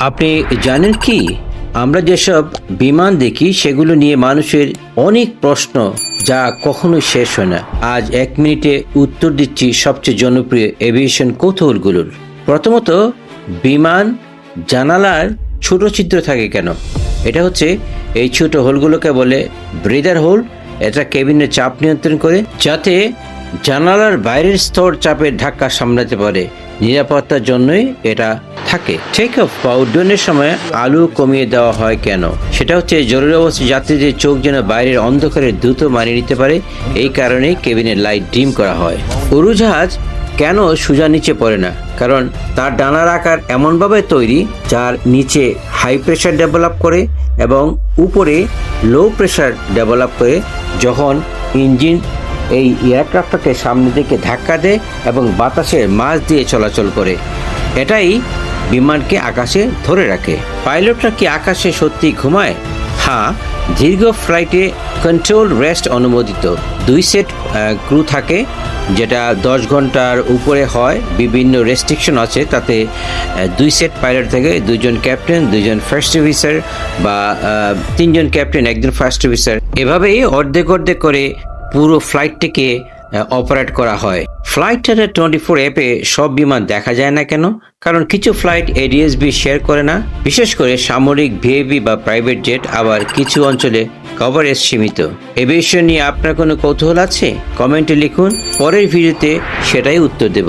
আপনি জানেন কি, আমরা যেসব বিমান দেখি সেগুলো নিয়ে মানুষের অনেক প্রশ্ন যা কখনো শেষ হয় না। আজ 1 মিনিটে উত্তর দিচ্ছি সবচেয়ে জনপ্রিয় এভিয়েশন কৌতূহলগুলোর। প্রথমত, বিমান জানালার ছোট ছিদ্র থাকে কেন? এটা হচ্ছে, এই ছোট হোলগুলোকে বলে ব্রিদার হোল। এটা কেবিনের চাপ নিয়ন্ত্রণ করে, যাতে জানালার বাইরের স্তর চাপের ধাক্কা সামলাতে পারে। নিরাপত্তার জন্যই এটা থাকে। টেক অফ বা উড্ডয়নের সময় আলো কমিয়ে দেওয়া হয় কেন? সেটা হচ্ছে জরুরি অবস্থায় যাত্রীদের চোখ যেন বাইরের অন্ধকারে দ্রুত মানিয়ে নিতে পারে, এই কারণে কেবিনের লাইট ডিম করা হয়। উড়োজাহাজ কেন সোজা নিচে পড়ে না? কারণ তার ডানার আকার এমনভাবে তৈরি যার নিচে হাই প্রেশার ডেভেলপ করে এবং উপরে লো প্রেশার ডেভেলপ করে। যখন ইঞ্জিন এই এয়ারক্রাফটটাকে সামনে দিকে ধাক্কা দেয় এবং বাতাসের মাঝ দিয়ে চলাচল করে, এটাই বিমানকে আকাশে ধরে রাখে। পাইলটরা কি আকাশে সত্যি ঘুমায়? হ্যাঁ, দীর্ঘ ফ্লাইটে কন্ট্রোল রেস্ট অনুমোদিত। 2 সেট ক্রু থাকে, যেটা 10 ঘন্টার উপরে হয়। বিভিন্ন রেস্ট্রিকশন আছে, তাতে 2 সেট পাইলট থাকে, 2 জন ক্যাপ্টেন, 2 জন ফার্স্ট অফিসার বা 3 জন ক্যাপ্টেন, 1 জন ফার্স্ট অফিসার। এভাবেই অর্ধেক অর্ধেক করে পুরো ফ্লাইটটিকে অপারেট করা হয়। ফ্লাইট 24 অ্যাপে সব বিমান দেখা যায় না কেন? কারণ কিছু ফ্লাইট এডিএসবি শেয়ার করে না, বিশেষ করে সামরিক, ভিআইপি বা প্রাইভেট জেট। আবার কিছু অঞ্চলে কভারেজ সীমিত। এভিয়েশন নিয়ে আপনার কোনো কৌতূহল আছে? কমেন্টে লিখুন, পরের ভিডিওতে সেটাই উত্তর দেব।